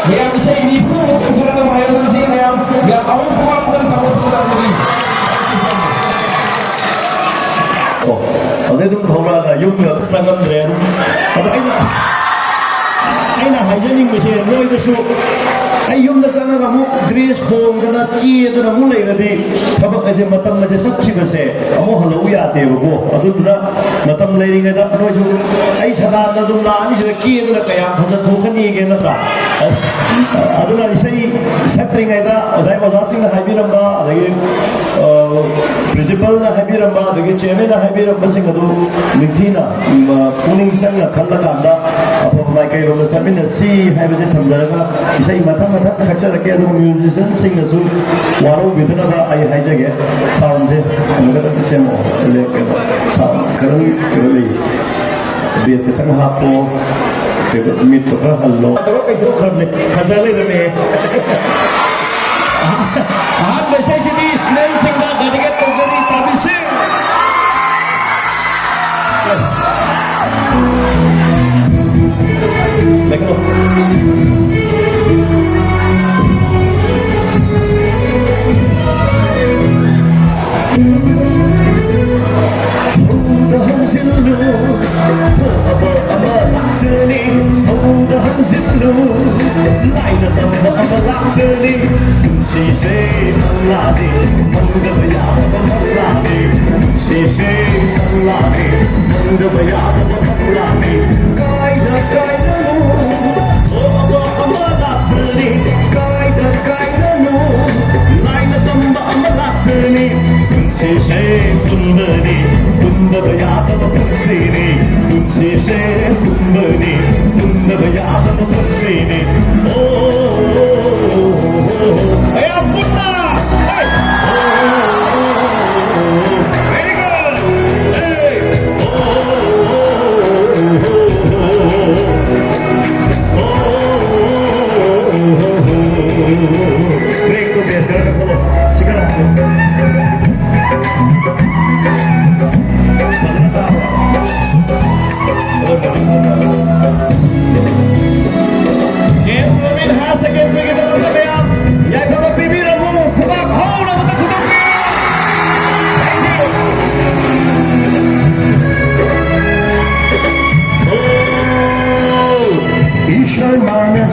Miyam say ni fu kan sara na mayo ng sin miyam awon ko am dan tapos ko lang ni. 어제 좀 더라가 용역 상관들에 아도 아이나 하이제닝 것이 너희들수 아이 용다 자나가 뭐 드레스 홈거나 끼에더나 몰래라디 타박 이제 마tam 맞에 삭히버세 아무 할로 우야대고 어두나 마tam 레링에다 너희수 아이 사다나 좀 나니 저 끼에더나 그냥 가서 조건이 얘기했다 아두나 이사이 삭트링에다 어자이 와자싱나 하이비람바 아다기 principal나 하이비람바 아다기 체면나 하이비람바싱 아두 민티나 puning sang kalakanda apa mai kai rom chamina si haibaje thamjaraga isai matham matham saksara ke adu musician sing nasu waro bidana ba ai haijage sound je amgata semo le ke sound karan le bes ke thang hapo se mit to kha hallo to kai to kharne khazale rame ahan besai sidi snell sing da dedicated to jari tabi sing देखो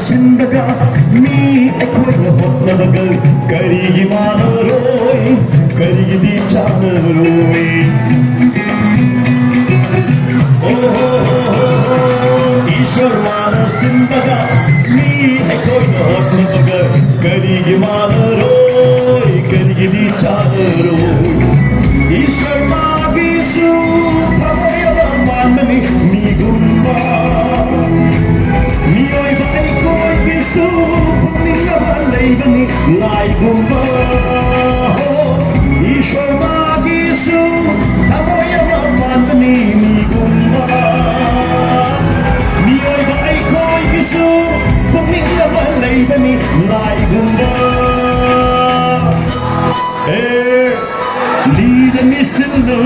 Sindaga mi ekoi hotnaga karigi manaroi karigi di chanaroi Ishwar mana sindaga mi ekoi hotnaga karigi manaroi karigi di chanaroi Ishwar magisu thamaya manani mi gumba Miyoi bai koi gisu puninga balai lai gumba Ishwar magisu thamaya manani mi gumba Miyoi bai koi gisu puninga balai lai gumba Lida misillu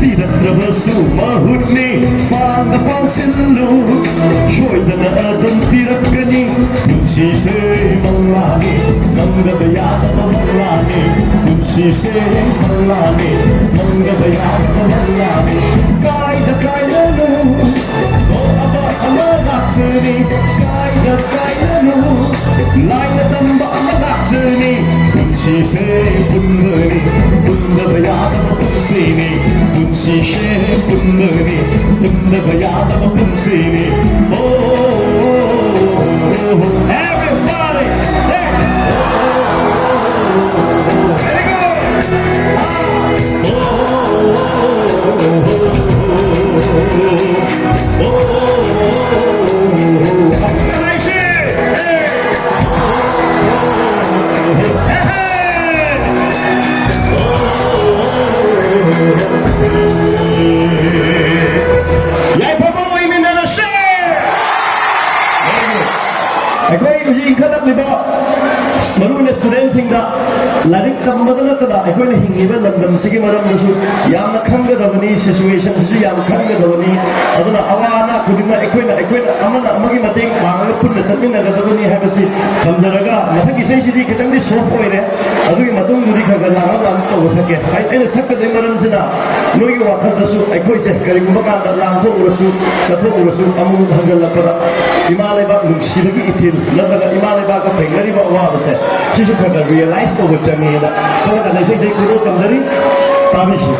Lida trabasu mahutni Panga pangsillu Shoydana adun pirakani Dunsi se manglani Manga bayada manglani Dunsi se manglani Manga bayada manglani Kaida kaida nu Ko aba ama laksani Kaida kaida nu Laina tamba ama laksani Dunsi se punmani Punna bayada punsini Dunsi se punmani Punna bayada punsini Everybody hey. Very Marunong student larik tambada na tada ay ko na hingiba landam sige maram nasu yam na khanga davani situation su yam khanga davani aduna awana kudina ay ko na amana amagi mating mangal ꯄꯨꯟꯅ ꯆꯠꯃꯤꯟꯅꯒꯗꯕꯅꯤ ꯍꯥꯏꯕꯁꯤ ꯊꯝꯖꯔꯒ ꯃꯊꯪꯒꯤ ꯏꯁꯩꯁꯤꯗꯤ ꯈꯤꯇꯪꯗꯤ ꯁꯣꯐ ꯑꯣꯏꯔꯦ ꯑꯗꯨꯒꯤ ꯃꯇꯨꯡꯗꯨꯗꯤ ꯈꯔ ꯈꯔ ꯂꯥꯡꯂꯞ ꯂꯥꯡꯂꯞ ꯇꯧꯕ ꯁꯛꯀꯦ ꯑꯩꯅ ꯁꯛꯀꯗꯣꯏ ꯃꯔꯝꯁꯤꯅ ꯅꯣꯏꯒꯤ ꯋꯥꯈꯜꯗꯁꯨ ꯑꯩꯈꯣꯏꯁꯦ ꯀꯔꯤꯒꯨꯝꯕ ꯀꯥꯟꯗ ꯂꯥꯡꯊꯣꯛꯎꯔꯁꯨ ꯆꯠꯊꯣꯛꯎꯔꯁꯨ ꯑꯃꯨꯛ ꯍꯟꯖꯜꯂꯛꯄꯗ ꯏꯃꯥ ꯂꯩꯕꯥꯛ ꯅꯨꯡꯁꯤꯕꯒꯤ ꯏꯊꯤꯜ ꯅꯠꯇ꯭ꯔꯒ ꯏꯃꯥ ꯂꯩꯕꯥꯛꯇ ꯊꯦꯡꯅꯔꯤꯕ ꯑꯋꯥꯕꯁꯦ ꯁꯤꯁꯨ ꯈꯔ ꯈꯔ ꯔꯤꯌꯦꯂꯥꯏꯁ ꯇꯧꯕ ꯆꯪꯉꯦꯅ ꯈꯜꯂꯒ ꯏꯁꯩꯁꯦ ꯈꯨꯗꯣꯜ ꯇꯝꯖꯔꯤ ꯇꯥꯕꯤꯁꯤ